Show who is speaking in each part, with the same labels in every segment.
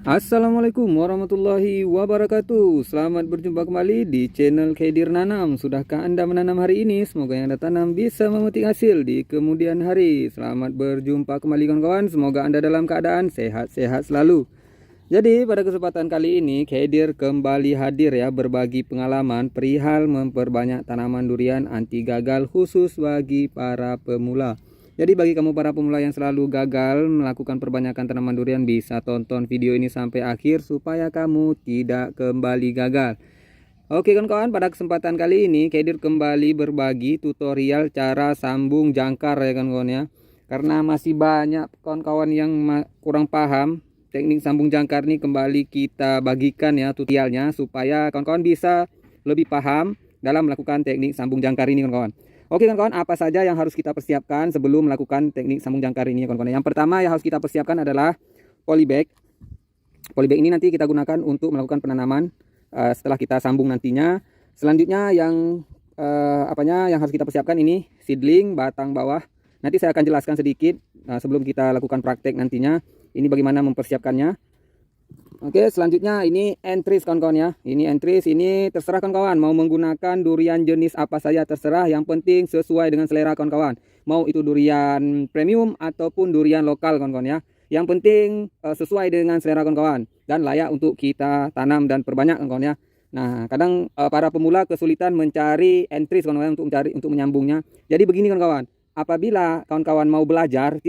Speaker 1: Assalamualaikum warahmatullahi wabarakatuh. Selamat berjumpa kembali di channel Khadir Nanam. Sudahkah Anda menanam hari ini? Semoga yang Anda tanam bisa memetik hasil di kemudian hari. Selamat berjumpa kembali kawan-kawan. Semoga Anda dalam keadaan sehat-sehat selalu. Jadi pada kesempatan kali ini Khadir kembali hadir ya, berbagi pengalaman perihal memperbanyak tanaman durian anti gagal khusus bagi para pemula. Jadi bagi kamu para pemula yang selalu gagal melakukan perbanyakan tanaman durian, bisa tonton video ini sampai akhir supaya kamu tidak kembali gagal. Oke kawan-kawan, pada kesempatan kali ini Khadir kembali berbagi tutorial cara sambung jangkar ya kawan-kawan ya. Karena masih banyak kawan-kawan yang kurang paham teknik sambung jangkar ini, kembali kita bagikan ya tutorialnya supaya kawan-kawan bisa lebih paham dalam melakukan teknik sambung jangkar ini kawan-kawan. Oke kawan-kawan, apa saja yang harus kita persiapkan sebelum melakukan teknik sambung jangkar ini kawan-kawan. Yang pertama yang harus kita persiapkan adalah polybag. Polybag ini nanti kita gunakan untuk melakukan penanaman setelah kita sambung nantinya. Selanjutnya yang yang harus kita persiapkan ini seedling batang bawah. Nanti saya akan jelaskan sedikit sebelum kita lakukan praktek nantinya. Ini bagaimana mempersiapkannya. Oke, selanjutnya ini entries kawan-kawan ya. Ini entries, ini terserah kawan-kawan mau menggunakan durian jenis apa saja terserah, yang penting sesuai dengan selera kawan-kawan. Mau itu durian premium ataupun durian lokal kawan-kawan ya. Yang penting sesuai dengan selera kawan-kawan dan layak untuk kita tanam dan perbanyak kawan-kawan ya. Nah, kadang para pemula kesulitan mencari entries kawan-kawan untuk menyambungnya. Jadi begini kawan-kawan, apabila kawan-kawan mau belajar,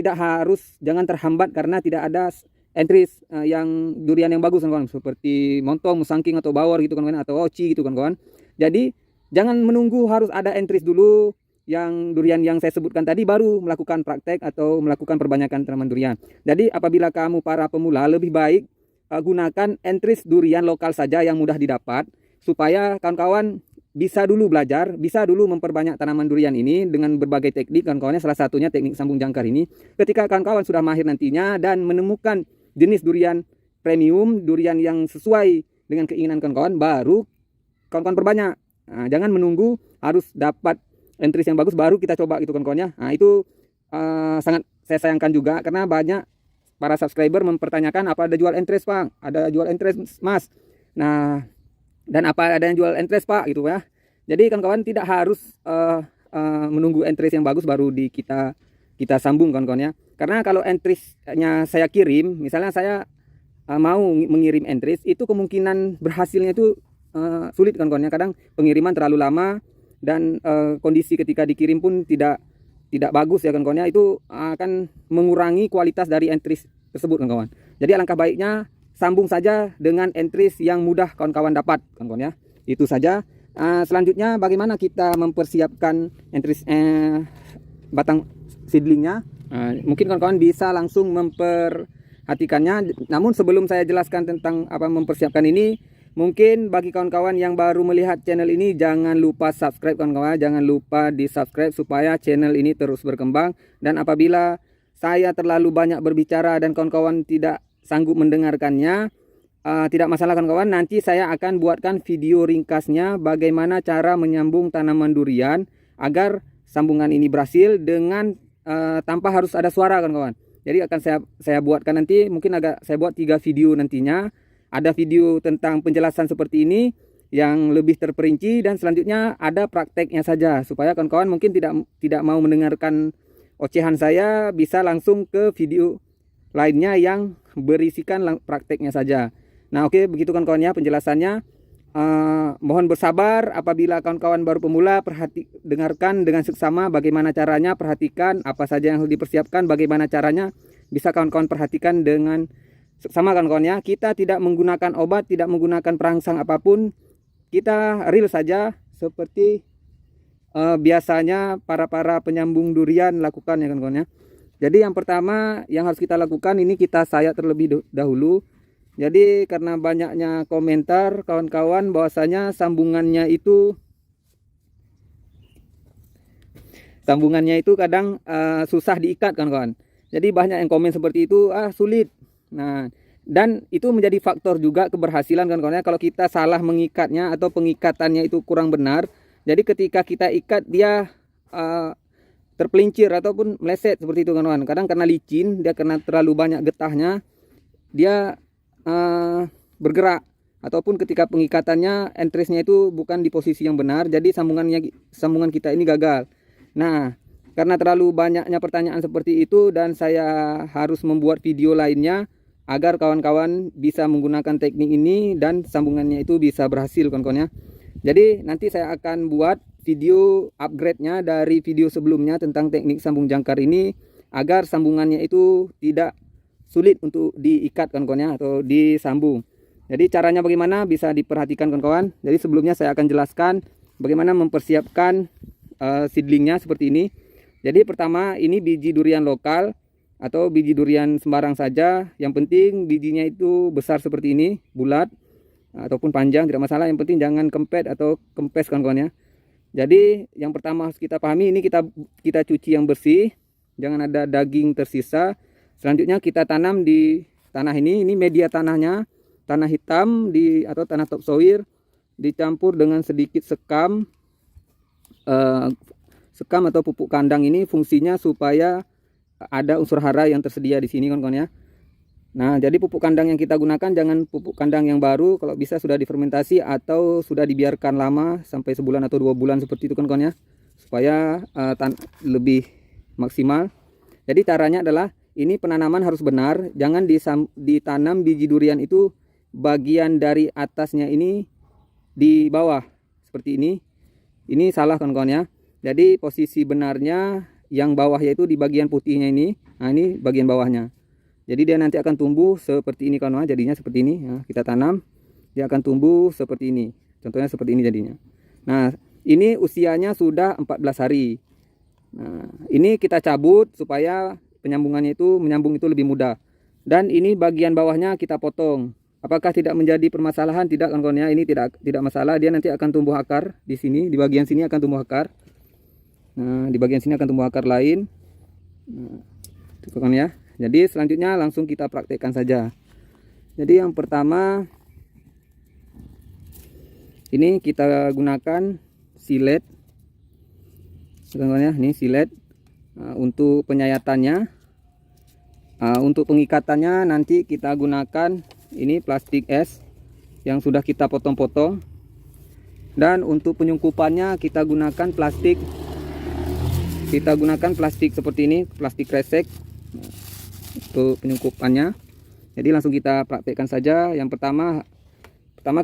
Speaker 1: jangan terhambat karena tidak ada entries yang durian yang bagus kawan-kawan, seperti montong, musangking atau bawor gitu kawan-kawan, atau oci gitu kawan-kawan. Jadi jangan menunggu harus ada entries dulu yang durian yang saya sebutkan tadi baru melakukan praktek atau melakukan perbanyakan tanaman durian. Jadi apabila kamu para pemula, lebih baik gunakan entries durian lokal saja yang mudah didapat, supaya kawan-kawan bisa dulu belajar, bisa dulu memperbanyak tanaman durian ini dengan berbagai teknik kawan-kawannya. Salah satunya teknik sambung jangkar ini. Ketika kawan-kawan sudah mahir nantinya dan menemukan jenis durian premium, durian yang sesuai dengan keinginan kawan-kawan, baru kawan-kawan perbanyak. Nah, jangan menunggu harus dapat entries yang bagus baru kita coba gitu kawan-kawan ya. Nah, itu sangat saya sayangkan juga karena banyak para subscriber mempertanyakan, apa ada jual entries Pak? Ada jual entries Mas? Nah, dan apa ada yang jual entries Pak gitu ya. Jadi kawan-kawan tidak harus menunggu entries yang bagus baru kita sambung kawan-kawan ya. Karena kalau entries-nya saya kirim, misalnya saya mau mengirim entries, itu kemungkinan berhasilnya itu sulit kawan-kawan ya. Kadang pengiriman terlalu lama dan kondisi ketika dikirim pun tidak bagus ya kawan-kawan ya. Itu akan mengurangi kualitas dari entries tersebut kawan-kawan. Jadi alangkah baiknya sambung saja dengan entries yang mudah kawan-kawan dapat kawan-kawan ya. Itu saja. Selanjutnya bagaimana kita mempersiapkan entries batang seedlingnya. Mungkin kawan-kawan bisa langsung memperhatikannya. Namun sebelum saya jelaskan tentang apa mempersiapkan ini, mungkin bagi kawan-kawan yang baru melihat channel ini, jangan lupa subscribe kawan-kawan. Jangan lupa di subscribe supaya channel ini terus berkembang. Dan apabila saya terlalu banyak berbicara dan kawan-kawan tidak sanggup mendengarkannya, tidak masalah kawan-kawan. Nanti saya akan buatkan video ringkasnya bagaimana cara menyambung tanaman durian agar sambungan ini berhasil dengan tanpa harus ada suara kawan-kawan. Jadi akan saya buatkan nanti, mungkin saya buat 3 video nantinya. Ada video tentang penjelasan seperti ini yang lebih terperinci, dan selanjutnya ada prakteknya saja supaya kawan-kawan mungkin tidak mau mendengarkan ocehan saya, bisa langsung ke video lainnya yang berisikan prakteknya saja. Nah oke, begitu kawan-kawan ya penjelasannya. Mohon bersabar apabila kawan-kawan baru pemula, dengarkan dengan seksama bagaimana caranya, perhatikan apa saja yang harus dipersiapkan, bagaimana caranya, bisa kawan-kawan perhatikan dengan seksama kawan-kawan ya. Kita tidak menggunakan obat, tidak menggunakan perangsang apapun, kita real saja seperti biasanya para penyambung durian lakukan ya kawan-kawan ya. Jadi yang pertama yang harus kita lakukan, ini kita sayat terlebih dahulu. Jadi karena banyaknya komentar kawan-kawan bahwasanya sambungannya itu kadang susah diikat kawan-kawan. Jadi banyak yang komen seperti itu, sulit. Nah, dan itu menjadi faktor juga keberhasilan kawan-kawan. Kalau kita salah mengikatnya atau pengikatannya itu kurang benar, jadi ketika kita ikat dia terpelincir ataupun meleset seperti itu kawan-kawan. Kadang karena licin, dia karena terlalu banyak getahnya, dia bergerak, ataupun ketika pengikatannya entresnya itu bukan di posisi yang benar, jadi sambungan kita ini gagal. Nah, karena terlalu banyaknya pertanyaan seperti itu dan saya harus membuat video lainnya agar kawan-kawan bisa menggunakan teknik ini dan sambungannya itu bisa berhasil kawan-kawan ya. Jadi nanti saya akan buat video upgrade-nya dari video sebelumnya tentang teknik sambung jangkar ini agar sambungannya itu tidak sulit untuk diikat kawan-kawan ya, atau disambung. Jadi caranya bagaimana bisa diperhatikan kawan-kawan. Jadi sebelumnya saya akan jelaskan bagaimana mempersiapkan seedlingnya seperti ini. Jadi pertama ini biji durian lokal atau biji durian sembarang saja. Yang penting bijinya itu besar seperti ini, bulat ataupun panjang tidak masalah. Yang penting jangan kempet atau kempes kawan-kawan ya. Jadi yang pertama harus kita pahami ini kita cuci yang bersih, jangan ada daging tersisa. Selanjutnya kita tanam di tanah ini media tanahnya tanah hitam atau tanah topsoil dicampur dengan sedikit sekam. Sekam atau pupuk kandang ini fungsinya supaya ada unsur hara yang tersedia di sini kawan-kawan ya. Nah, jadi pupuk kandang yang kita gunakan jangan pupuk kandang yang baru, kalau bisa sudah difermentasi atau sudah dibiarkan lama sampai sebulan atau 2 bulan seperti itu kawan-kawan ya, supaya lebih maksimal. Jadi caranya adalah ini penanaman harus benar, jangan ditanam biji durian itu bagian dari atasnya ini di bawah seperti ini. Ini salah kawan-kawan ya. Jadi posisi benarnya yang bawah yaitu di bagian putihnya ini. Nah, ini bagian bawahnya. Jadi dia nanti akan tumbuh seperti ini kawan-kawan, jadinya seperti ini. Nah, kita tanam, dia akan tumbuh seperti ini. Contohnya seperti ini jadinya. Nah, ini usianya sudah 14 hari. Nah, ini kita cabut supaya penyambungannya itu menyambung itu lebih mudah. Dan ini bagian bawahnya kita potong. Apakah tidak menjadi permasalahan? Tidak kawan-kawan ya, ini tidak masalah. Dia nanti akan tumbuh akar di sini, di bagian sini akan tumbuh akar. Nah, di bagian sini akan tumbuh akar lain. Nah, itu kawan ya. Jadi selanjutnya langsung kita praktekkan saja. Jadi yang pertama ini kita gunakan silet. Kawan ya, ini silet. Untuk penyayatannya, untuk pengikatannya nanti kita gunakan ini plastik es yang sudah kita potong-potong. Dan untuk penyungkupannya kita gunakan plastik seperti ini, plastik kresek untuk penyungkupannya. Jadi langsung kita praktekkan saja. Yang pertama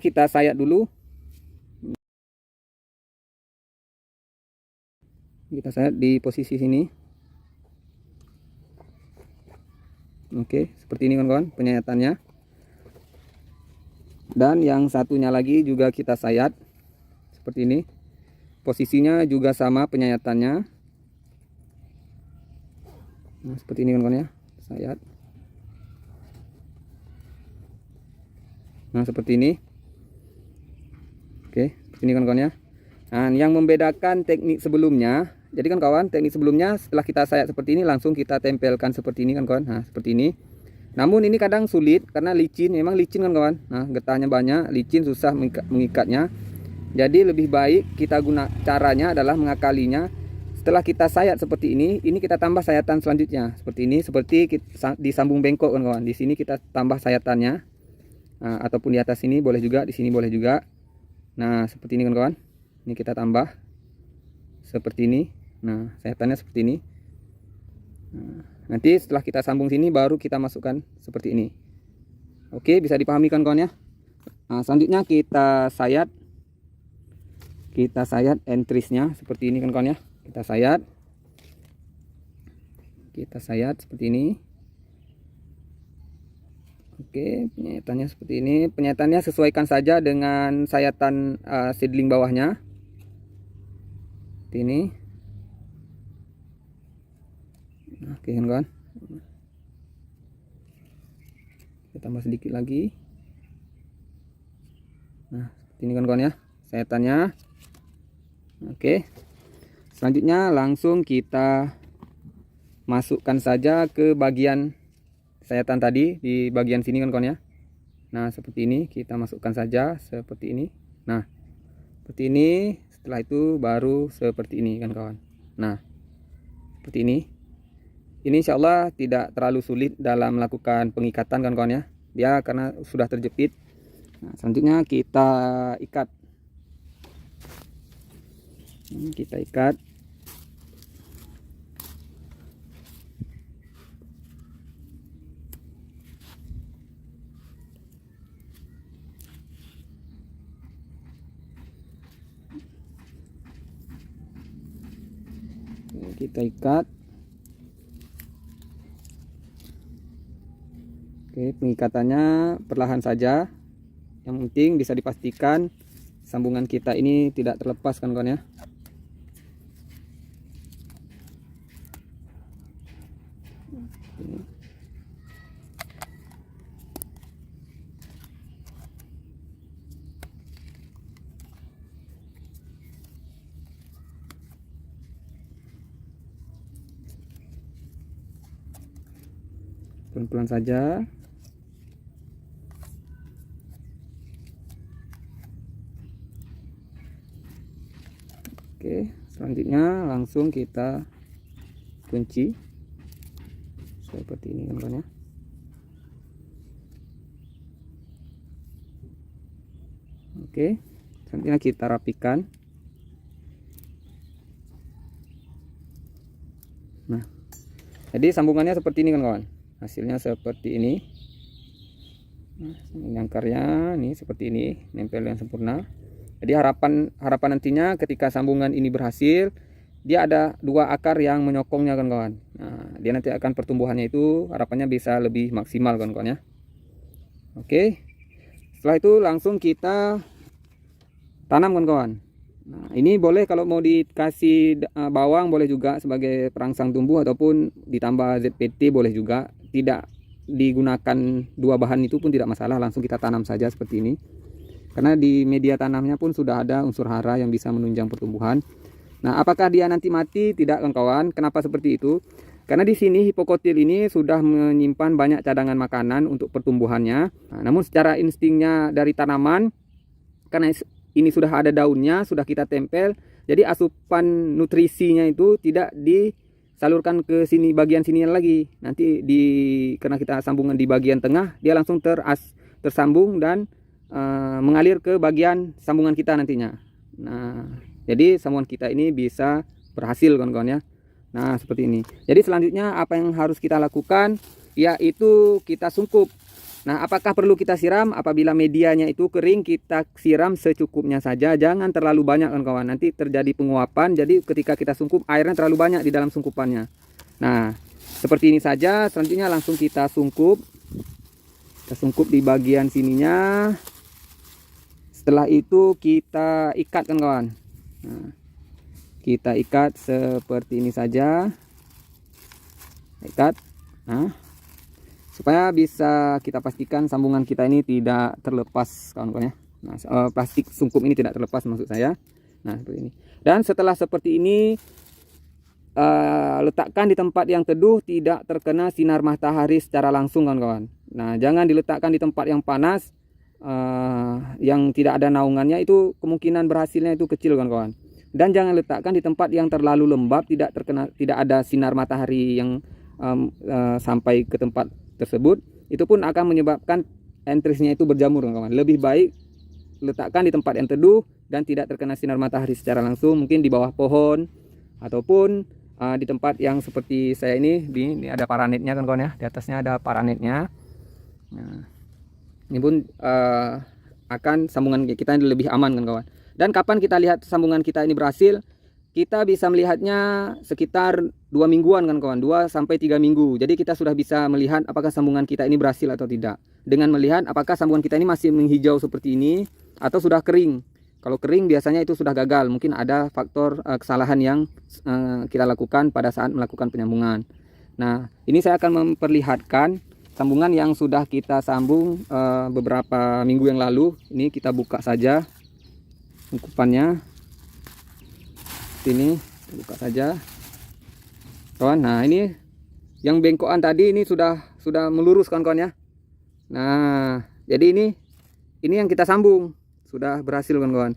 Speaker 1: kita sayat dulu. Kita sayat di posisi sini. Oke, seperti ini kawan-kawan penyayatannya. Dan yang satunya lagi juga kita sayat seperti ini. Posisinya juga sama penyayatannya. Nah, seperti ini kawan-kawan ya, sayat. Nah, seperti ini. Oke, seperti ini kawan-kawan ya. Nah, yang membedakan teknik sebelumnya, jadi kan kawan, teknik sebelumnya setelah kita sayat seperti ini langsung kita tempelkan seperti ini kan kawan. Nah, seperti ini. Namun ini kadang sulit karena licin, memang licin kan kawan. Nah, getahnya banyak, licin, susah mengikatnya. Jadi lebih baik kita caranya adalah mengakalinya. Setelah kita sayat seperti ini kita tambah sayatan selanjutnya seperti ini, seperti disambung bengkok kan kawan. Di sini kita tambah sayatannya. Nah, ataupun di atas sini boleh juga, di sini boleh juga. Nah, seperti ini kan kawan. Ini kita tambah seperti ini. Nah, sayatannya seperti ini. Nah, nanti setelah kita sambung sini baru kita masukkan seperti ini. Oke, bisa dipahami kan kawan ya. Nah, selanjutnya kita sayat entrisnya seperti ini kan kawan ya. Kita sayat seperti ini. Oke, penyayatannya seperti ini. Penyayatannya sesuaikan saja dengan sayatan seedling bawahnya seperti ini. Oke kan kawan, kita tambah sedikit lagi. Nah, seperti ini kan kawan ya sayatannya. Oke, selanjutnya langsung kita masukkan saja ke bagian sayatan tadi di bagian sini kan kawan ya. Nah, seperti ini kita masukkan saja seperti ini. Nah, seperti ini. Setelah itu baru seperti ini kan kawan. Nah, seperti ini. Ini insya Allah tidak terlalu sulit dalam melakukan pengikatan kan kawan ya. dia karena sudah terjepit. Nah, selanjutnya kita ikat. Kita ikat. Kita ikat. Oke, pengikatannya perlahan saja. Yang penting bisa dipastikan sambungan kita ini tidak terlepas kan kawan ya. Pelan-pelan saja. Oke, selanjutnya langsung kita kunci seperti ini kan ya. Oke, selanjutnya kita rapikan. Nah, jadi sambungannya seperti ini kan kawan. Hasilnya seperti ini. Nah, nyangkarnya nih seperti ini, nempel yang sempurna. Jadi harapan nantinya ketika sambungan ini berhasil, dia ada dua akar yang menyokongnya kan kawan. Nah, dia nanti akan pertumbuhannya itu harapannya bisa lebih maksimal kan kawan ya. Oke. Setelah itu langsung kita tanam kan kawan. Nah, ini boleh kalau mau dikasih bawang boleh juga sebagai perangsang tumbuh, ataupun ditambah ZPT boleh juga. Tidak digunakan dua bahan itu pun tidak masalah, langsung kita tanam saja seperti ini. Karena di media tanamnya pun sudah ada unsur hara yang bisa menunjang pertumbuhan. Nah, apakah dia nanti mati? Tidak kawan-kawan. Kenapa seperti itu? Karena di sini hipokotil ini sudah menyimpan banyak cadangan makanan untuk pertumbuhannya. Nah, namun secara instingnya dari tanaman, karena ini sudah ada daunnya, sudah kita tempel, jadi asupan nutrisinya itu tidak disalurkan ke sini, bagian sini lagi. Nanti karena kita sambungan di bagian tengah, dia langsung tersambung dan mengalir ke bagian sambungan kita nantinya. Nah, jadi sambungan kita ini bisa berhasil kawan-kawan ya. Nah, seperti ini. Jadi selanjutnya apa yang harus kita lakukan, yaitu kita sungkup. Nah, apakah perlu kita siram? Apabila medianya itu kering, kita siram secukupnya saja, jangan terlalu banyak kawan-kawan. Nanti terjadi penguapan, jadi ketika kita sungkup airnya terlalu banyak di dalam sungkupannya. Nah, seperti ini saja. Selanjutnya langsung kita sungkup. Kita sungkup di bagian sininya. Setelah itu kita ikat kan kawan. Nah, kita ikat seperti ini saja. Ikat. Nah, supaya bisa kita pastikan sambungan kita ini tidak terlepas kawan-kawan ya. Nah, plastik sungkup ini tidak terlepas maksud saya. Nah, seperti ini. Dan setelah seperti ini, letakkan di tempat yang teduh, tidak terkena sinar matahari secara langsung kawan-kawan. Nah, jangan diletakkan di tempat yang panas, yang tidak ada naungannya, itu kemungkinan berhasilnya itu kecil kawan-kawan. Dan jangan letakkan di tempat yang terlalu lembab, tidak ada sinar matahari yang sampai ke tempat tersebut, itu pun akan menyebabkan entrisnya itu berjamur kawan-kawan. Lebih baik letakkan di tempat yang teduh dan tidak terkena sinar matahari secara langsung, mungkin di bawah pohon ataupun di tempat yang seperti saya ini. Ini ada paranetnya kan kawan ya, di atasnya ada paranetnya. Nah, ini pun akan sambungan kita ini lebih aman kan kawan. Dan kapan kita lihat sambungan kita ini berhasil? Kita bisa melihatnya sekitar 2 mingguan kan kawan, 2 sampai 3 minggu. Jadi kita sudah bisa melihat apakah sambungan kita ini berhasil atau tidak. Dengan melihat apakah sambungan kita ini masih menghijau seperti ini atau sudah kering. Kalau kering biasanya itu sudah gagal, mungkin ada faktor kesalahan yang kita lakukan pada saat melakukan penyambungan. Nah, ini saya akan memperlihatkan sambungan yang sudah kita sambung beberapa minggu yang lalu. Ini kita buka saja sungkupannya. Ini buka saja kawan. Nah, ini yang bengkokan tadi ini sudah melurus kawan-kawan ya. Nah, jadi ini yang kita sambung sudah berhasil kawan-kawan.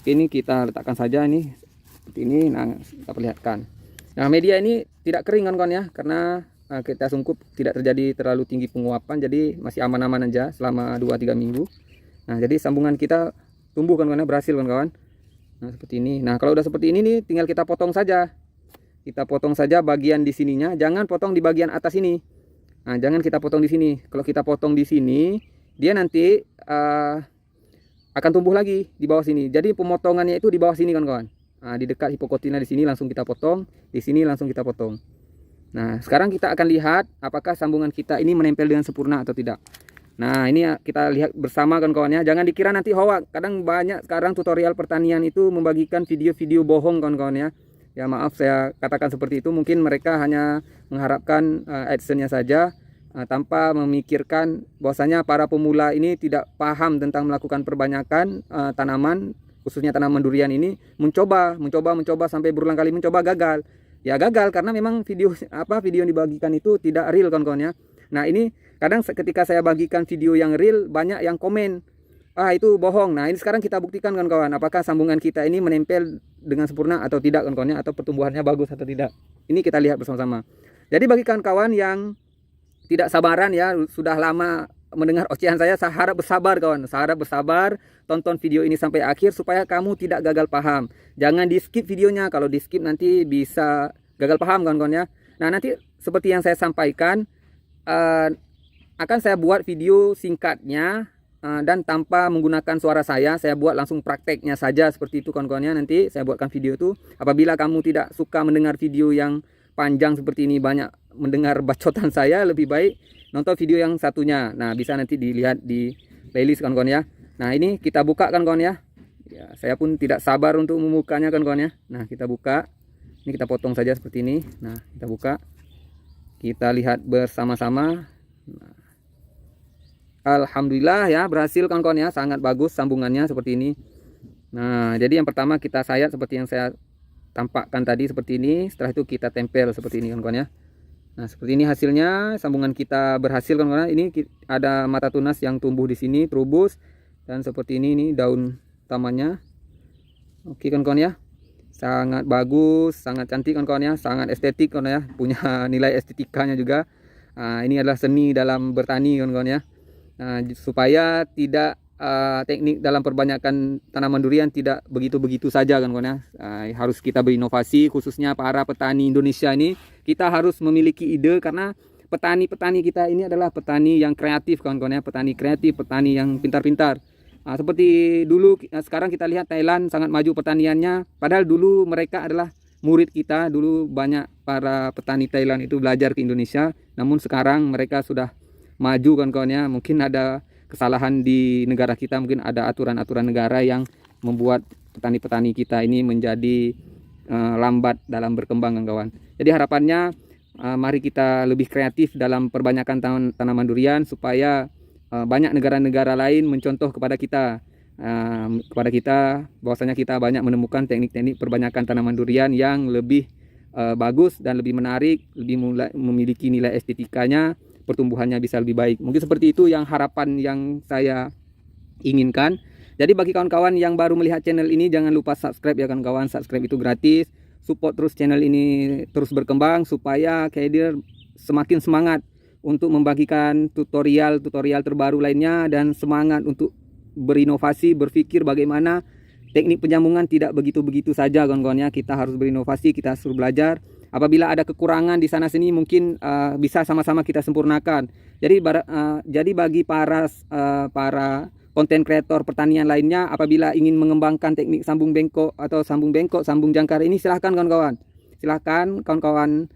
Speaker 1: Ini kita letakkan saja ini seperti ini. Nah, kita perlihatkan. Nah, media ini tidak kering kawan-kawan ya, karena kita sungkup tidak terjadi terlalu tinggi penguapan, jadi masih aman-aman aja selama 2-3 minggu. Nah, jadi sambungan kita tumbuh kawan-kawan, berhasil kawan-kawan. Nah, seperti ini. Nah, kalau udah seperti ini nih, tinggal kita potong saja. Kita potong saja bagian di sininya, jangan potong di bagian atas ini. Nah, jangan kita potong di sini. Kalau kita potong di sini, dia nanti akan tumbuh lagi di bawah sini. Jadi pemotongannya itu di bawah sini kawan-kawan. Nah, di dekat hipocotyla di sini langsung kita potong, di sini langsung kita potong. Nah, sekarang kita akan lihat apakah sambungan kita ini menempel dengan sempurna atau tidak. Nah, ini kita lihat bersama kawan-kawan ya. Jangan dikira nanti hoax. Kadang banyak sekarang tutorial pertanian itu membagikan video-video bohong kawan-kawan ya. Ya maaf saya katakan seperti itu. Mungkin mereka hanya mengharapkan AdSense-nya saja, tanpa memikirkan bahwasanya para pemula ini tidak paham tentang melakukan perbanyakan tanaman, khususnya tanaman durian ini, mencoba sampai berulang kali mencoba, gagal. Ya gagal karena memang video yang dibagikan itu tidak real kawan-kawan ya. Nah, ini kadang ketika saya bagikan video yang real, banyak yang komen, itu bohong. Nah, ini sekarang kita buktikan kawan-kawan, apakah sambungan kita ini menempel dengan sempurna atau tidak kawan-kawan ya, atau pertumbuhannya bagus atau tidak. Ini kita lihat bersama-sama. Jadi bagi kawan-kawan yang tidak sabaran ya, sudah lama mendengar ocehan saya harap bersabar kawan, harap bersabar, tonton video ini sampai akhir supaya kamu tidak gagal paham. Jangan di skip videonya, kalau di skip nanti bisa gagal paham kawan-kawan ya. Nah, nanti seperti yang saya sampaikan, akan saya buat video singkatnya dan tanpa menggunakan suara saya buat langsung prakteknya saja seperti itu kawan-kawan ya. Nanti saya buatkan video itu. Apabila kamu tidak suka mendengar video yang panjang seperti ini, banyak mendengar bacotan saya, lebih baik nonton video yang satunya. Nah, bisa nanti dilihat di playlist kawan-kawan ya. Nah, ini kita buka kawan-kawan ya. Ya, saya pun tidak sabar untuk membukanya kawan-kawan ya. Nah, kita buka. Ini kita potong saja seperti ini. Nah, kita buka. Kita lihat bersama-sama. Nah, alhamdulillah ya, berhasil kawan-kawan ya. Sangat bagus sambungannya seperti ini. Nah, jadi yang pertama kita sayat seperti yang saya tampakkan tadi seperti ini. Setelah itu kita tempel seperti ini kawan-kawan ya. Nah, seperti ini hasilnya, sambungan kita berhasil kawan-kawan. Ini ada mata tunas yang tumbuh di sini, terubus, dan seperti ini daun utamanya. Oke kawan-kawan ya, sangat bagus, sangat cantik kawan-kawan ya, sangat estetik kawan ya, punya nilai estetikanya juga. Nah, ini adalah seni dalam bertani kawan-kawan ya. Nah, supaya tidak teknik dalam perbanyakan tanaman durian tidak begitu-begitu saja kawan-kawan ya. Harus kita berinovasi, khususnya para petani Indonesia ini. Kita harus memiliki ide, karena petani-petani kita ini adalah petani yang kreatif kawan-kawan ya, petani kreatif, petani yang pintar-pintar. Seperti dulu, sekarang kita lihat Thailand sangat maju pertaniannya, padahal dulu mereka adalah murid kita. Dulu banyak para petani Thailand itu belajar ke Indonesia, namun sekarang mereka sudah maju kawan-kawan ya. Mungkin ada kesalahan di negara kita, mungkin ada aturan-aturan negara yang membuat petani-petani kita ini menjadi lambat dalam berkembang kawan-kawan. Jadi harapannya mari kita lebih kreatif dalam perbanyakan tanaman durian, supaya banyak negara-negara lain mencontoh kepada kita, bahwasanya kita banyak menemukan teknik-teknik perbanyakan tanaman durian yang lebih bagus dan lebih menarik, lebih memiliki nilai estetikanya, pertumbuhannya bisa lebih baik. Mungkin seperti itu yang harapan yang saya inginkan. Jadi bagi kawan-kawan yang baru melihat channel ini, jangan lupa subscribe ya kawan-kawan. Subscribe itu gratis. Support terus channel ini terus berkembang, supaya Khadir semakin semangat untuk membagikan tutorial-tutorial terbaru lainnya, dan semangat untuk berinovasi, berpikir bagaimana teknik penyambungan tidak begitu-begitu saja kawan-kawan ya. Kita harus berinovasi, kita harus belajar. Apabila ada kekurangan di sana sini, mungkin bisa sama-sama kita sempurnakan. Jadi bagi para konten kreator pertanian lainnya, apabila ingin mengembangkan teknik sambung bengkok atau sambung bengkok, sambung jangkar ini, silahkan kawan-kawan. Silahkan kawan-kawan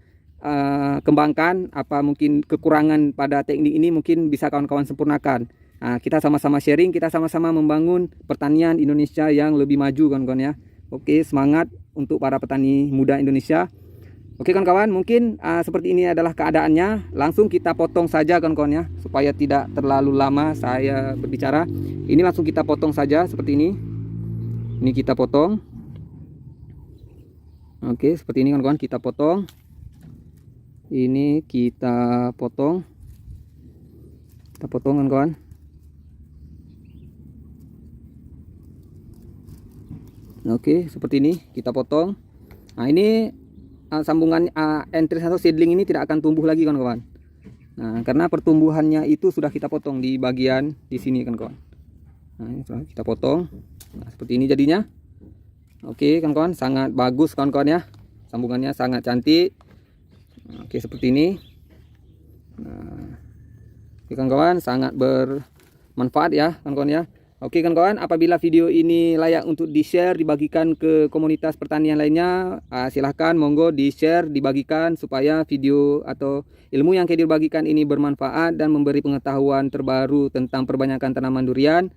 Speaker 1: kembangkan. Apa mungkin kekurangan pada teknik ini, mungkin bisa kawan-kawan sempurnakan. Kita sama-sama sharing, kita sama-sama membangun pertanian Indonesia yang lebih maju kawan-kawan ya. Oke, semangat untuk para petani muda Indonesia. Oke kawan-kawan, mungkin seperti ini adalah keadaannya. Langsung kita potong saja kawan-kawan ya, supaya tidak terlalu lama saya berbicara. Ini langsung kita potong saja seperti ini. Ini kita potong. Oke, seperti ini kawan-kawan, kita potong. Ini kita potong. Kita potong kawan-kawan. Oke, seperti ini kita potong. Nah, ini sambungan entris atau seedling ini tidak akan tumbuh lagi kawan-kawan. Nah, karena pertumbuhannya itu sudah kita potong di bagian di sini kawan-kawan. Nah, ini sudah kita potong. Nah, seperti ini jadinya. Oke kawan-kawan, sangat bagus kawan-kawan ya. Sambungannya sangat cantik. Oke, seperti ini. Nah, oke kawan-kawan, sangat bermanfaat ya kawan-kawan ya. Oke kawan-kawan, apabila video ini layak untuk di-share, dibagikan ke komunitas pertanian lainnya, silahkan monggo di-share, dibagikan supaya video atau ilmu yang Khadir bagikan ini bermanfaat dan memberi pengetahuan terbaru tentang perbanyakan tanaman durian,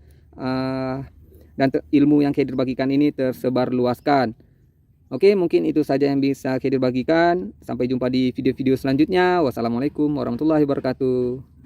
Speaker 1: dan ilmu yang Khadir bagikan ini tersebar luaskan. Oke, mungkin itu saja yang bisa Khadir bagikan. Sampai jumpa di video-video selanjutnya. Wassalamualaikum warahmatullahi wabarakatuh.